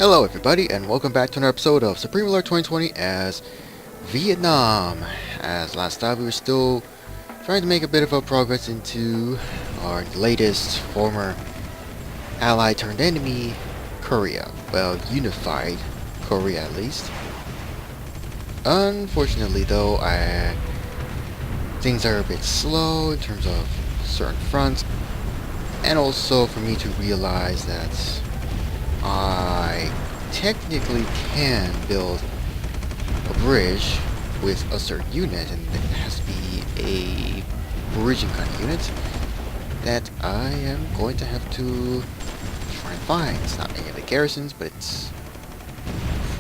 Hello everybody, and welcome back to another episode of Supreme Alert 2020 as Vietnam. As last time we were still trying to make a bit of a progress into our latest former ally turned enemy, Korea. Well, unified Korea at least. Unfortunately though, things are a bit slow in terms of certain fronts, and also for me to realize that I technically can build a bridge with a certain unit, and it has to be a bridging kind of unit that I am going to have to try and find. It's not any of the garrisons, but it's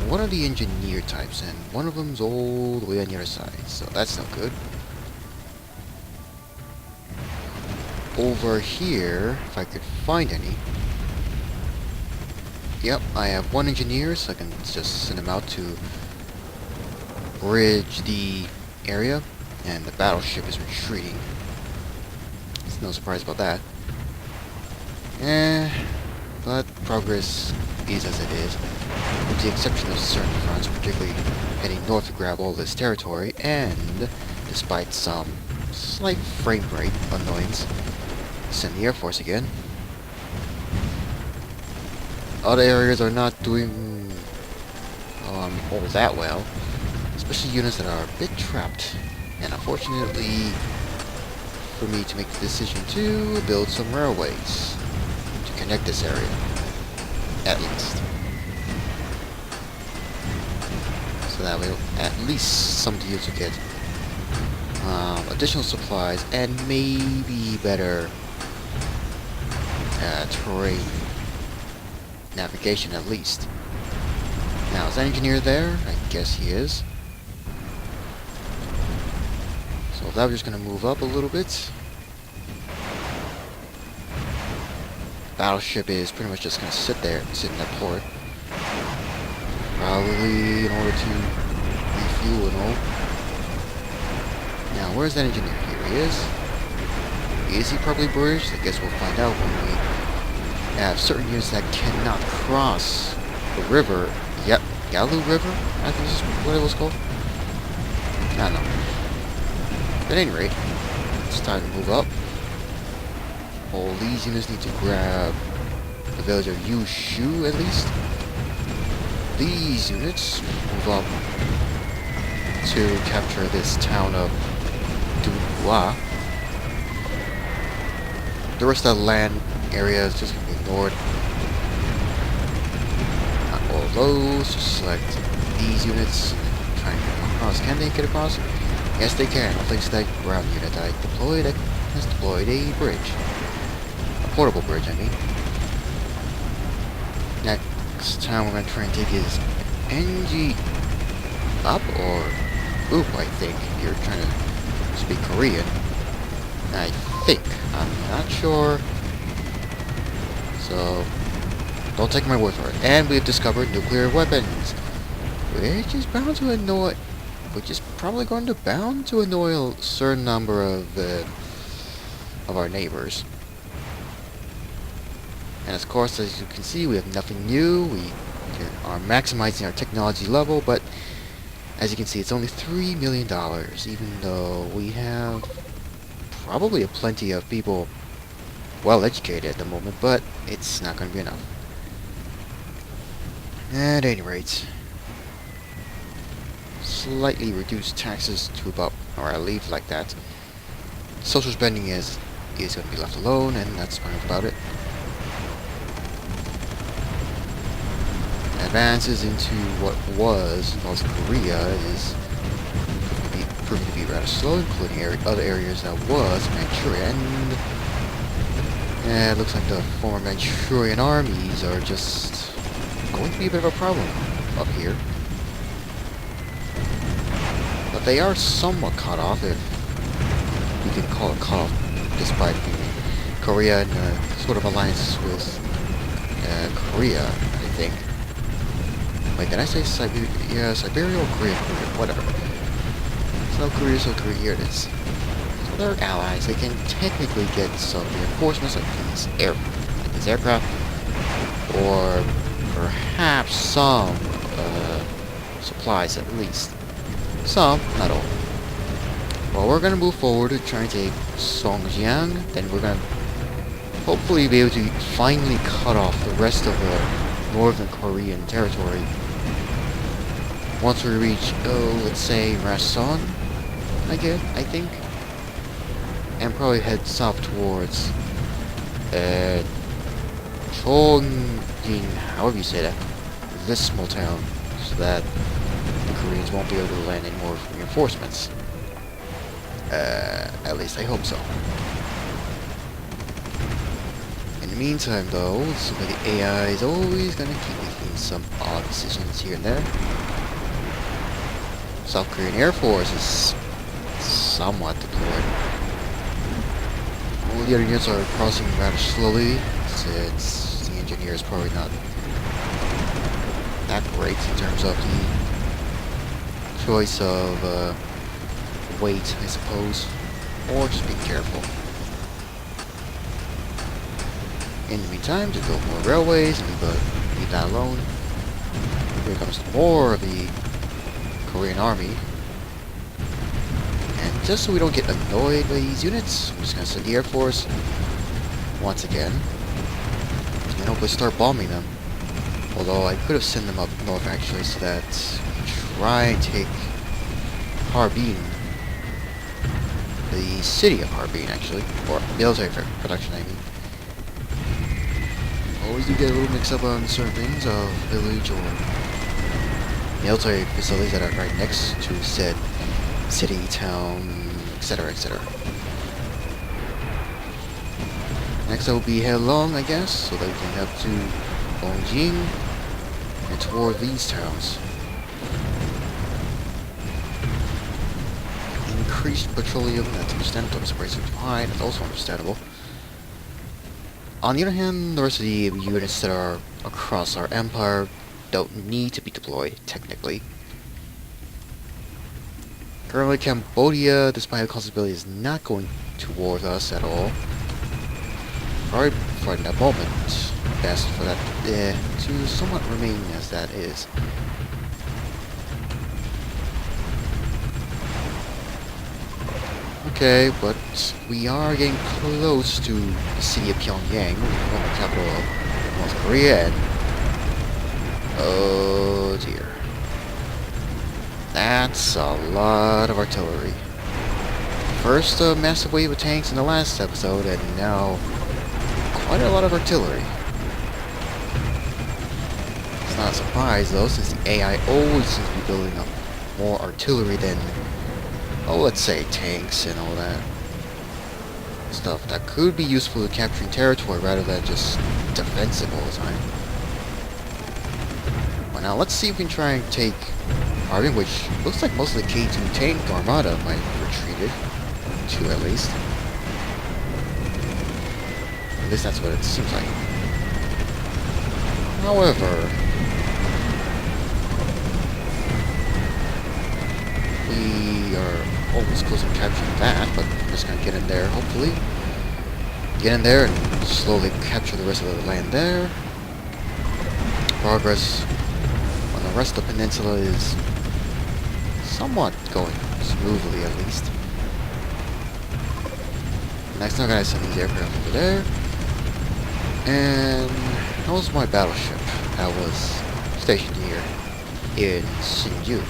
one of the engineer types, and one of them's all the way on the other side, so that's no good. Over here, if I could find any. Yep, I have one engineer, so I can just send him out to bridge the area, and the battleship is retreating. It's no surprise about that. But progress is as it is, with the exception of certain fronts, particularly heading north to grab all this territory, and despite some slight frame rate annoyance, send the Air Force again. Other areas are not doing all that well, especially units that are a bit trapped. And unfortunately, for me to make the decision to build some railways to connect this area, at least. So that way, at least some of the units will get additional supplies and maybe better terrain navigation at least. Now, is that engineer there? I guess he is. So that we're just going to move up a little bit. Battleship is pretty much just going to sit there, sit in that port. Probably in order to refuel and all. Now, where's that engineer? Here he is. Is he probably bridged? I guess we'll find out when we have certain units that cannot cross the river. Yep, Yalu River? I think this is what it was called. I don't know. But at any rate, it's time to move up. All these units need to grab the village of Yushu at least. These units move up to capture this town of Dunhua. The rest of the land area is just going to be ignored. Not all of those. Just select these units. Try and get them across. Can they get across? Yes, they can. I'll place that ground unit I deployed. Has deployed a bridge. A portable bridge, I mean. Next time we're going to try and take is NG up or oop, I think. You're trying to speak Korean. I think. I'm not sure. So, don't take my word for it. And we have discovered nuclear weapons, which is bound to annoy, which is probably going to bound to annoy a certain number of our neighbors. And of course, as you can see, we have nothing new. We are maximizing our technology level, but as you can see, it's only $3 million, even though we have probably plenty of people well educated at the moment, but it's not going to be enough. At any rate, slightly reduced taxes to about, or I leave like that. Social spending is going to be left alone, and that's about it. Advances into what was North Korea is proving to be rather slow, including other areas that was Manchuria, and it looks like the former Manchurian armies are just going to be a bit of a problem up here. But they are somewhat cut off, if we can call it cut off, despite Korea in sort of alliance with Korea, I think. Wait, did I say Siberia? Yeah, Siberia or Korea? Whatever. South Korea, here it is. So they're allies. They can technically get some reinforcements like these aircraft, or perhaps some supplies at least. Some, not all. Well, we're gonna move forward to try and take Songjiang, then we're gonna hopefully be able to finally cut off the rest of the northern Korean territory. Once we reach, let's say Rason, I think. And probably head south towards, Chongjin, however you say that, this small town, so that the Koreans won't be able to land any more reinforcements. At least I hope so. In the meantime, though, it seems like the AI is always gonna keep making some odd decisions here and there. South Korean Air Force is somewhat deployed. All the other units are crossing rather slowly, since the engineer is probably not that great in terms of the choice of weight, I suppose, or just be careful. In the meantime, to build more railways and leave that alone. Here comes more of the Korean army. And just so we don't get annoyed by these units, I'm just gonna send the Air Force once again. And hopefully start bombing them. Although I could have sent them up north actually, so that we can try and take Harbin. The city of Harbin, actually. Or military production, I mean. Always do get a little mixed up on certain things of village or military facilities that are right next to said city, town, etc., etc. Next I will be headlong, I guess, so that we can head to Dongjing and toward these towns. Increased petroleum, that's understandable. The price is too high, that's also understandable. On the other hand, the rest of the units that are across our empire don't need to be deployed, technically. Currently, Cambodia, despite the possibility, is not going towards us at all. Probably for that moment, best for that to somewhat remain as that is. Okay, but we are getting close to the city of Pyongyang, the former capital of North Korea, and oh dear. That's a lot of artillery. First a massive wave of tanks in the last episode, and now quite a lot of artillery. It's not a surprise though, since the AI always seems to be building up more artillery than, oh, let's say tanks and all that stuff that could be useful to capturing territory rather than just defensive all the time. Well, now let's see if we can try and take Harbin, which looks like most of the K2 tank armada might have retreated. Two at least. At least that's what it seems like. However, we are almost close to capturing that, but I'm just gonna get in there, hopefully. Get in there and slowly capture the rest of the land there. Progress on the rest of the peninsula is somewhat going smoothly, at least. Next, I'm gonna send these aircraft over there. And that was my battleship that was stationed here in Sinju.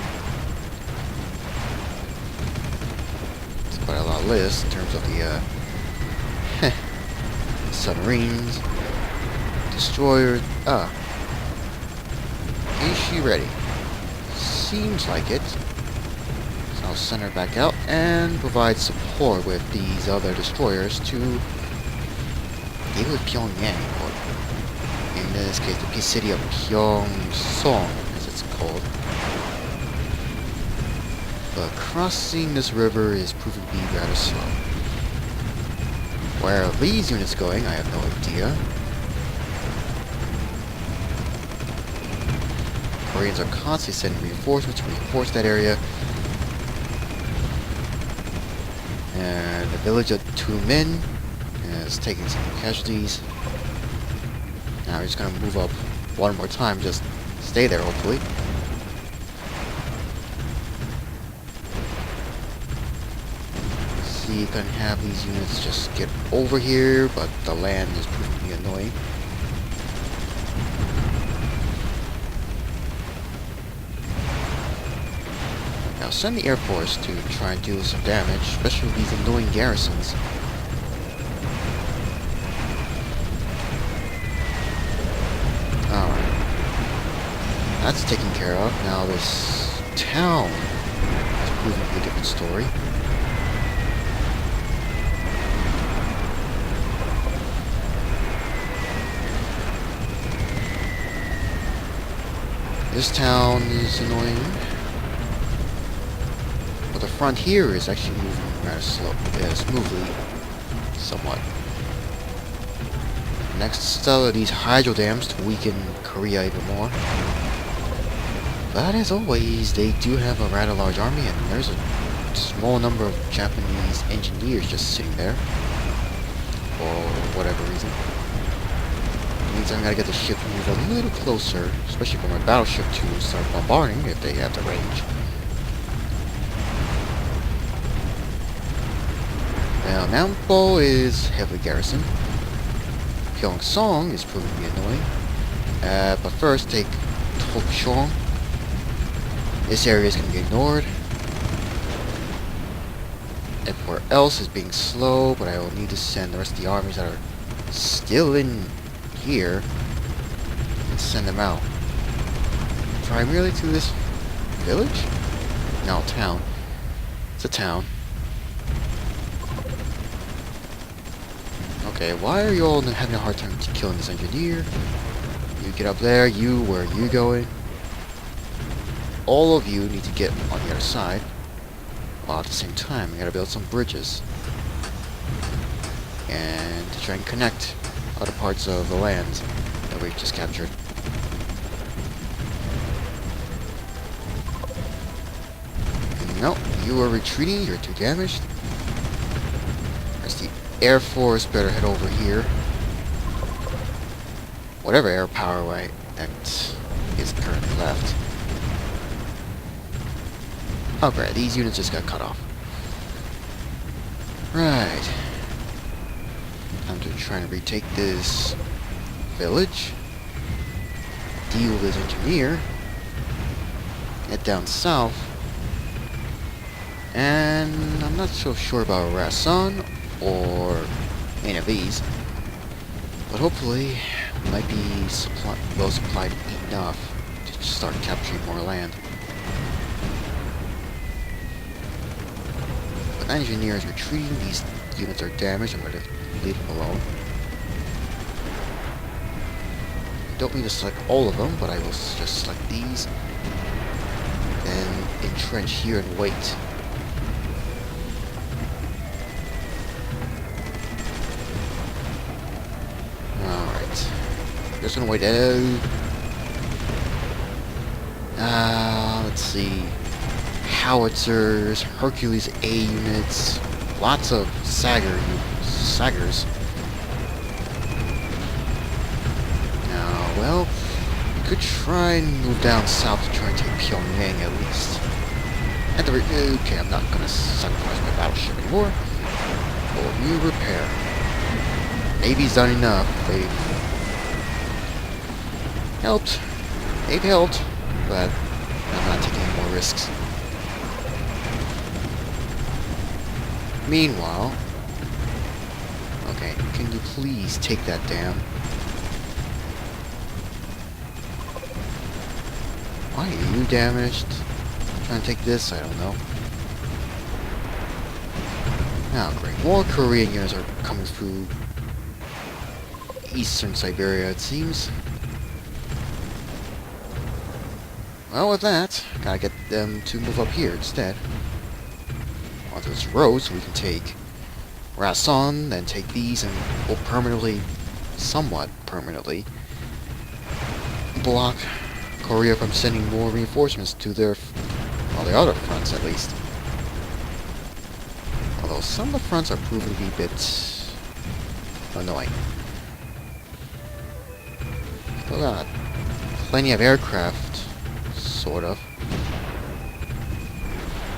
It's quite a lot less in terms of the submarines, destroyers. Is she ready? Seems like it. So I'll send her back out and provide support with these other destroyers to deal with Pyongyang, or in this case the peace city of Pyeongsong, as it's called. But crossing this river is proving to be rather slow. Where are these units going, I have no idea. Koreans are constantly sending reinforcements to reinforce that area. And the village of Tumin is taking some casualties. Now we're just gonna move up one more time, just stay there, hopefully. See, you can have these units just get over here, but the land is proving to be annoying. Now send the Air Force to try and deal some damage, especially with these annoying garrisons. Alright. That's taken care of. Now this town is proving to be a different story. This town is annoying. But the front here is actually moving rather smoothly. Somewhat. Next are these hydro dams to weaken Korea even more. But as always, they do have a rather large army, and there's a small number of Japanese engineers just sitting there. For whatever reason. Means I'm gonna get the ship to move a little closer, especially for my battleship to start bombarding if they have the range. Now, Nampo is heavily garrisoned. Pyeongseong is proving to be annoying. But first, take Tokchong. This area is going to be ignored. Everywhere else is being slow, but I will need to send the rest of the armies that are still in here and send them out. Primarily to this village? No, town. It's a town. Okay, why are you all having a hard time killing this engineer? You get up there, where are you going? All of you need to get on the other side. While at the same time, we gotta build some bridges. And to try and connect other parts of the land that we just captured. No, you are retreating, you're too damaged. There's the Air Force, better head over here. Whatever air power that is currently left. Oh great, these units just got cut off. Right. Time to try and retake this village. Deal with this engineer. Head down south. And I'm not so sure about Rason or any of these. But hopefully we might be well supplied enough to start capturing more land. But the engineer is retreating, these units are damaged, I'm going to leave them alone. I don't need to select all of them, but I will just select these. Then entrench here and wait. Alright. Just gonna wait out. Let's see. Howitzers, Hercules A units, lots of Saggers. Now, well, we could try and move down south to try and take Pyongyang at least. Okay, I'm not gonna sacrifice my battleship anymore. Will you repair? Navy's done enough. They've helped. They've helped, but I'm not taking any more risks. Meanwhile, okay, can you please take that dam? Why are you damaged? Trying to take this? I don't know. Now, great. More Korean units are coming through eastern Siberia, it seems. Well, with that, gotta get them to move up here instead. Onto this road so we can take Rason, then take these, and we'll permanently, somewhat permanently, block Korea from sending more reinforcements to their, well, their other fronts at least. Although some of the fronts are proving to be a bit annoying. Still got plenty of aircraft, sort of.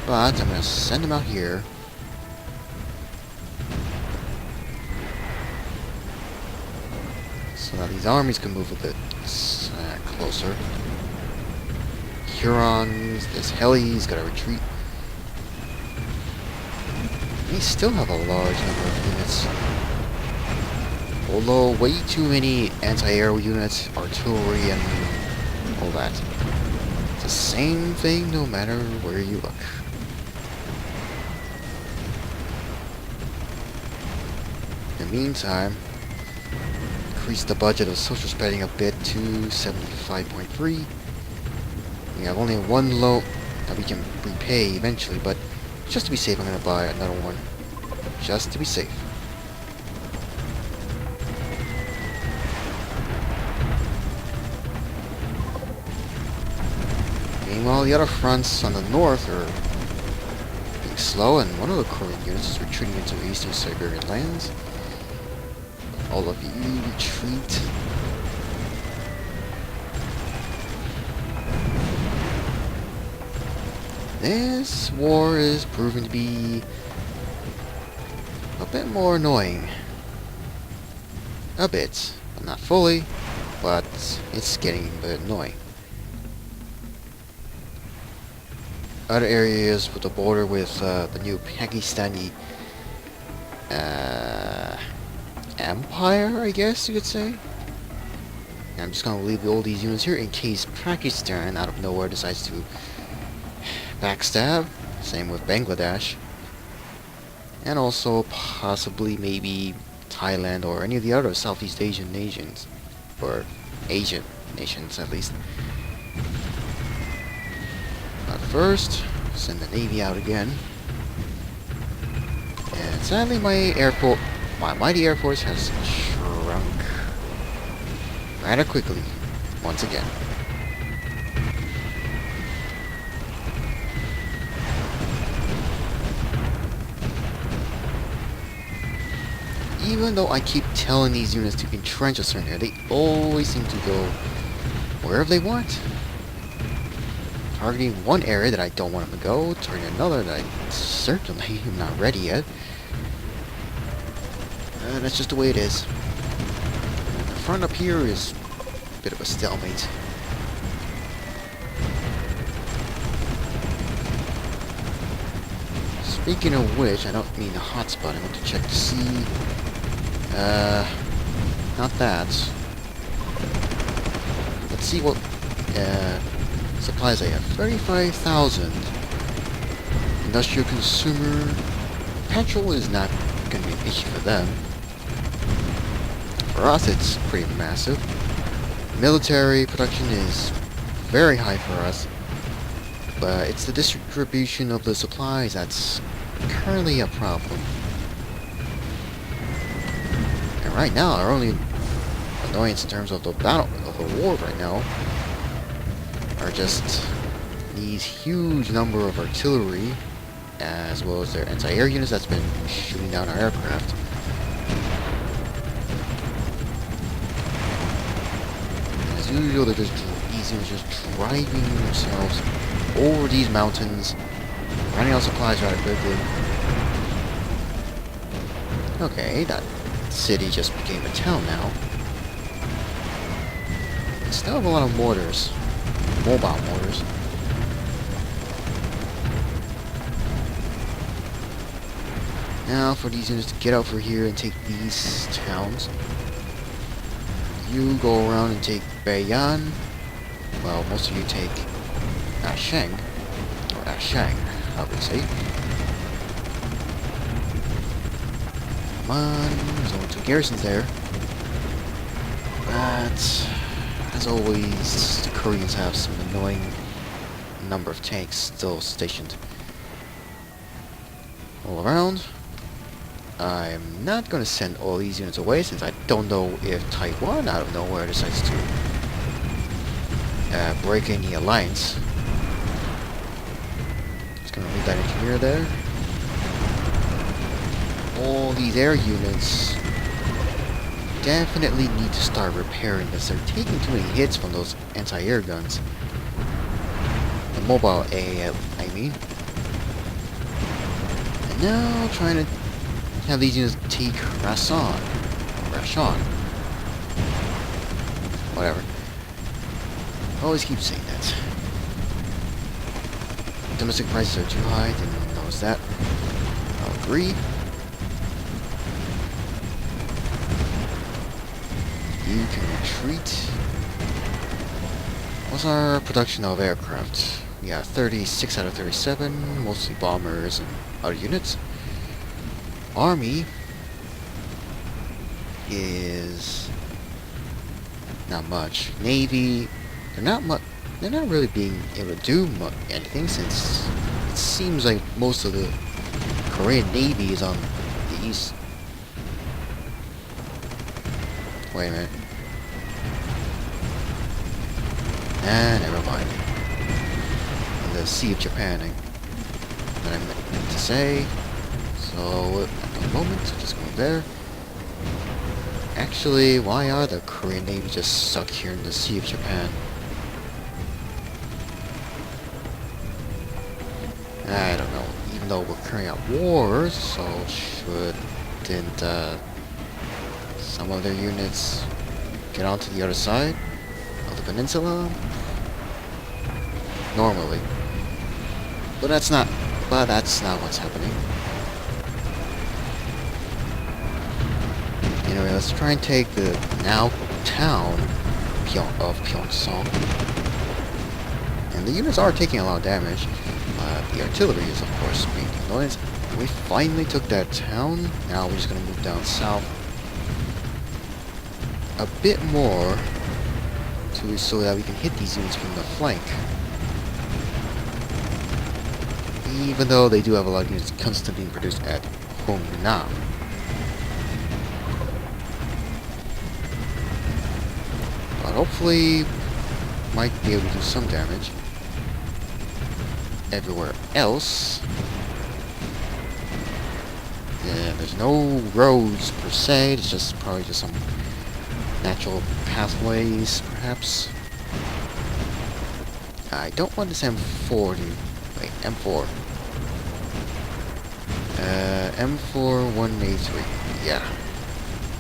But I'm gonna send them out here. So that these armies can move a bit closer. Hurons, this heli's gotta retreat. We still have a large number of units. Although way too many anti-air units, artillery, and all that. It's the same thing no matter where you look. In the meantime, increase the budget of social spending a bit to 75.3. We have only one loan that we can repay eventually, but just to be safe, I'm going to buy another one. Just to be safe. Meanwhile, the other fronts on the north are being slow, and one of the Korean units is retreating into the eastern Siberian lands. All of you retreat. This war is proving to be a bit more annoying. A bit. Not fully, but it's getting a bit annoying. Other areas with the border with the new Pakistani empire, I guess you could say. I'm just gonna leave all these units here in case Pakistan out of nowhere decides to backstab. Same with Bangladesh. And also possibly maybe Thailand or any of the other Southeast Asian nations. Or Asian nations at least. But first, send the Navy out again. And sadly my mighty Air Force has shrunk rather quickly once again. Even though I keep telling these units to entrench a certain area, they always seem to go wherever they want. Targeting one area that I don't want them to go, targeting another that I certainly am not ready yet. That's just the way it is. And the front up here is a bit of a stalemate. Speaking of which, I don't mean a hotspot. I want to check to see. Not that. Let's see what supplies I have. 35,000. Industrial consumer. Petrol is not going to be an issue for them. For us, it's pretty massive. Military production is very high for us. But it's the distribution of the supplies that's currently a problem. And right now, our only annoyance in terms of the battle of the war right now are just these huge number of artillery, as well as their anti-air units that's been shooting down our aircraft. As usual, these units just driving themselves over these mountains, running out of supplies rather quickly. Okay, that city just became a town now. Still have a lot of mortars. Mobile mortars. Now for these units to get over here and take these towns. You go around and take Bayan. Well, most of you take Ashang. Or Ashang, I would say. Come on, there's only 2 garrisons there. But as always, the Koreans have some annoying number of tanks still stationed all around. I'm not going to send all these units away since I don't know if Taiwan out of nowhere decides to break any alliance. Just going to leave that engineer there. All these air units definitely need to start repairing this. They're taking too many hits from those anti-air guns. The mobile AA, I mean. And now trying to have these units take Rasan. Whatever. Always keep saying that. Domestic prices are too high, didn't notice that. I'll agree. You can retreat. What's our production of aircraft? We got 36 out of 37, mostly bombers and other units. Army is not much. Navy, they're not really being able to do anything, since it seems like most of the Korean Navy is on the east. Wait a minute. Never mind. In the Sea of Japan, that I meant to say. So, at the moment, just going there. Actually, why are the Korean Navy just stuck here in the Sea of Japan? I don't know. Even though we're carrying out wars, so shouldn't some of their units get onto the other side of the peninsula? Normally. But that's not what's happening. Anyway, let's try and take the now town of Pyeongseong. And the units are taking a lot of damage. The artillery is, of course, making noise. We finally took that town. Now we're just going to move down south a bit more so that we can hit these units from the flank. Even though they do have a lot of units constantly being produced at homeland. But hopefully might be able to do some damage. Everywhere else, yeah, there's no roads per se, it's just probably just some natural pathways, perhaps. I don't want this M4 to... wait, M4. M4 183. Yeah.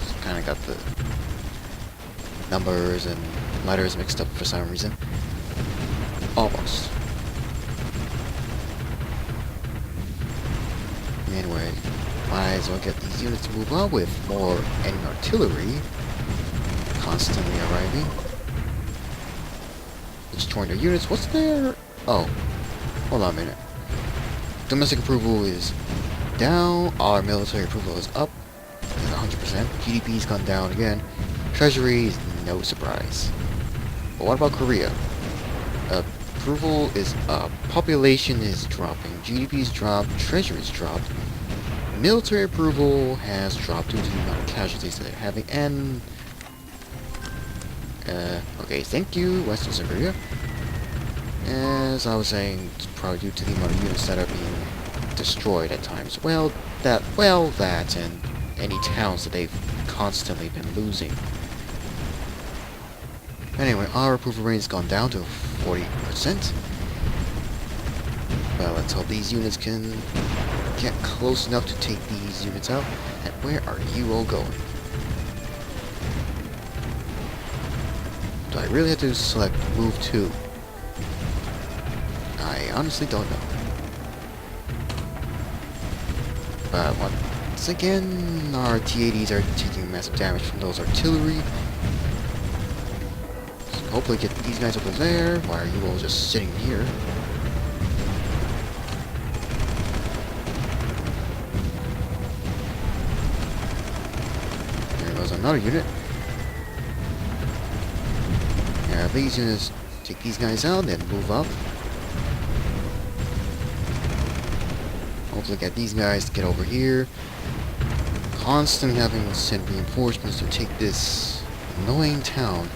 Just kind of got the numbers and letters mixed up for some reason. Almost. Anyway, might as well get these units to move on with more enemy artillery constantly arriving. Destroying their units. What's their... oh, hold on a minute. Domestic approval is down. Our military approval is up. It's 100%. GDP's gone down again. Treasury is no surprise. But what about Korea? Approval is up. Population is dropping. GDP's dropped. Treasury's dropped. Military approval has dropped due to the amount of casualties that they're having. And okay, thank you, Western Korea. As I was saying, it's probably due to the amount of units that are being destroyed at times. Well, that and any towns that they've constantly been losing. Anyway, our approval rate has gone down to 40%. Well, let's hope these units can get close enough to take these units out. And where are you all going? Do I really have to select move to? I honestly don't know. But once again, our T-80s are taking massive damage from those artillery. So hopefully get these guys over there. Why are you all just sitting here? There goes another unit. Yeah, these units take these guys out, then move up. Hopefully get these guys to get over here. Constantly having to send reinforcements to take this annoying town.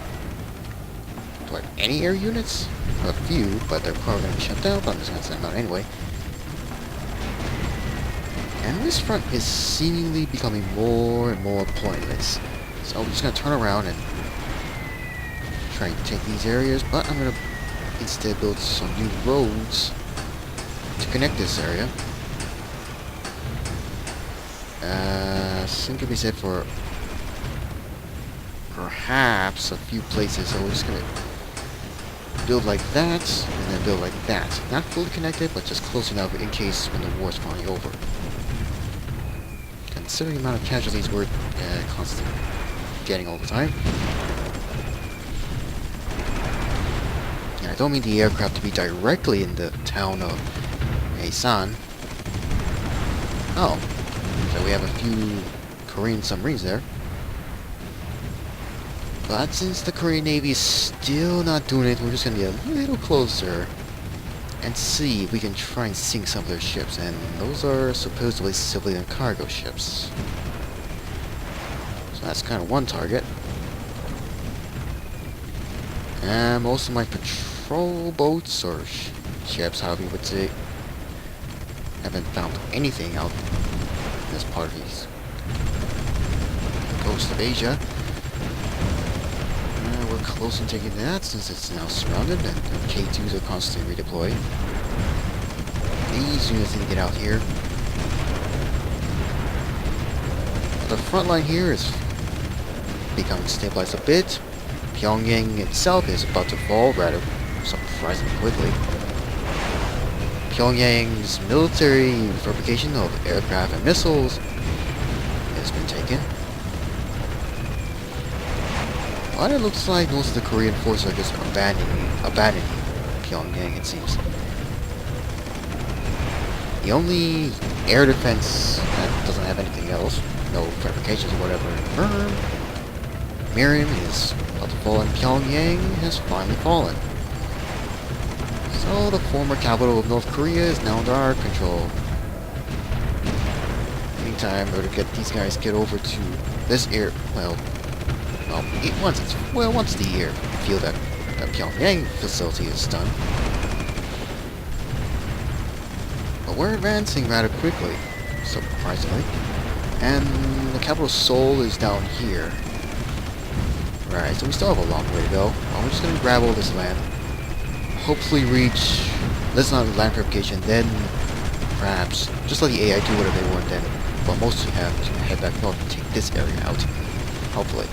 Do I have any air units? A few, but they're probably going to be shut down, but I'm just going to send them out anyway. And this front is seemingly becoming more and more pointless. So I'm just gonna turn around and try and take these areas, but I'm gonna instead build some new roads to connect this area. Same can be said for perhaps a few places, so we're just gonna build like that, and then build like that. Not fully connected, but just close enough in case when the war's finally over. Considering the amount of casualties we're constantly getting all the time. And I don't mean the aircraft to be directly in the town of Asan. Oh, so we have a few Korean submarines there. But since the Korean Navy is still not doing it, we're just going to be a little closer and see if we can try and sink some of their ships. And those are supposedly civilian cargo ships. So that's kind of one target. And most of my patrol boats, or ships, however you would say, haven't found anything out in this part of the coast of Asia. We're close to taking that since it's now surrounded and K2s are constantly redeployed. These units need to get out here. The front line here is becoming stabilized a bit. Pyongyang itself is about to fall rather surprisingly quickly. Pyongyang's military fabrication of aircraft and missiles has been taken. But it looks like most of the Korean forces are just abandoning Pyongyang, it seems. The only air defense that doesn't have anything else, no fabrications or whatever, Miriam is about to fall and Pyongyang has finally fallen. So the former capital of North Korea is now under our control. Meantime, we're to get these guys get over to this air, once the airfield at the Pyongyang facility is done. But we're advancing rather quickly, surprisingly. And the capital Seoul is down here. Right, so we still have a long way to go. We're just gonna grab all this land. Hopefully reach this not land fabrication, then perhaps just let the AI do whatever they want then. But mostly have to head back north and take this area out. Hopefully.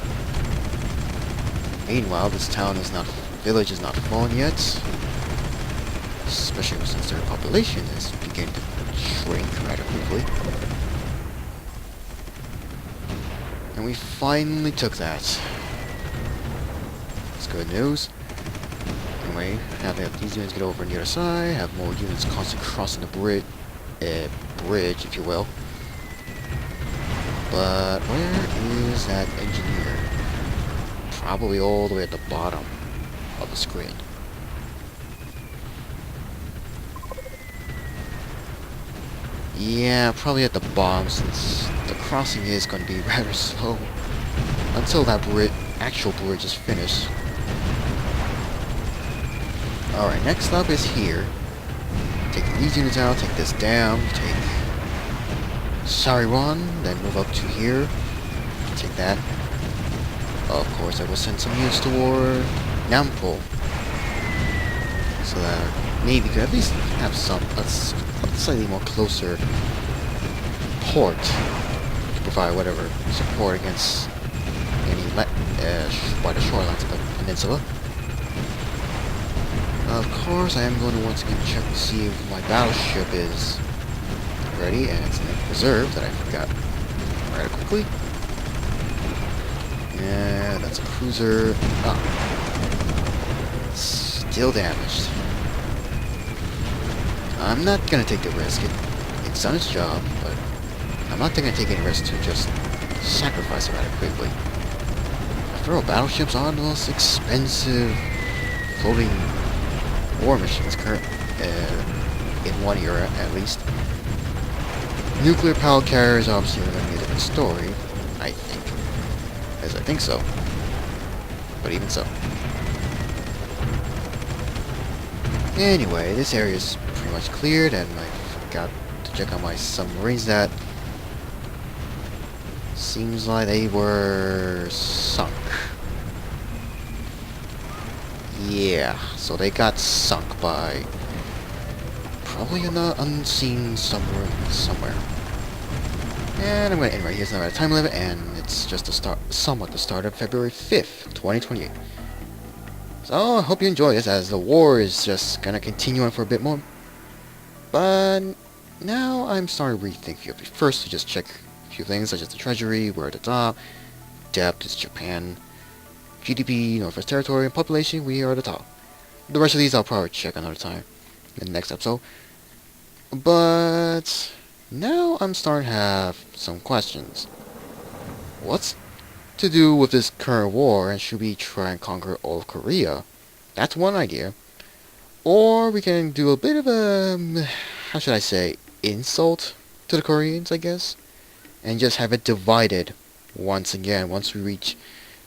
Meanwhile, this village is not fallen yet, especially since their population is beginning to shrink rather quickly. And we finally took that. That's good news. Anyway, now that these units get over on the other side, have more units constantly crossing the bridge, if you will. But where is that engineer? Probably all the way at the bottom of the screen. Yeah, probably at the bottom since the crossing is going to be rather slow until that actual bridge is finished. Alright, next up is here. Take these units out, take this down, take Sariwan, then move up to here, take that. Of course, I will send some units toward Nampo, so that maybe could at least have a slightly more closer port to provide whatever support against any by the shorelines of the peninsula. Of course, I am going to once again check to see if my battleship is ready, and it's in reserve that I forgot rather quickly. Yeah, that's a cruiser. Still damaged. I'm not gonna take the risk. It's done its job, but I'm not gonna take any risk to just sacrifice it rather quickly. After all, battleships are the most expensive floating war machines in one era, at least. Nuclear power carriers obviously are going to be a different story, I think. As I think so. But even so. Anyway, this area is pretty much cleared, and I forgot to check on my submarines that seems like they were sunk. Yeah, so they got sunk by probably an unseen somewhere. And I'm going to end right here. It's not a time limit, and it's just somewhat the start of February 5th, 2028. So I hope you enjoy this, as the war is just going to continue on for a bit more. But now I'm starting to rethink a few. First, to just check a few things, such as the treasury, we're at the top, depth is Japan, GDP, Northwest Territory, and population, we are at the top. The rest of these I'll probably check another time in the next episode. But now I'm starting to have some questions. What's to do with this current war, and should we try and conquer all of Korea? That's one idea. Or we can do a bit of a, how should I say, insult to the Koreans, I guess, and just have it divided once again once we reach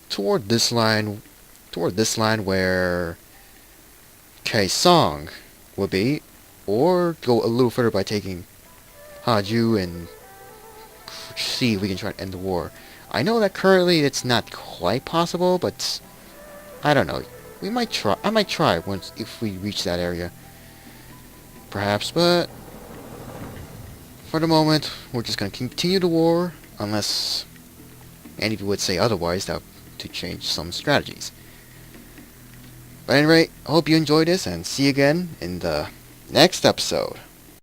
toward this line where Kaesong would be, or go a little further by taking Haju and see if we can try to end the war. I know that currently it's not quite possible, but I don't know. We might try. I might try once if we reach that area, perhaps. But for the moment, we're just gonna continue the war unless any of you would say otherwise. That to change some strategies. But anyway, I hope you enjoyed this, and see you again in the next episode.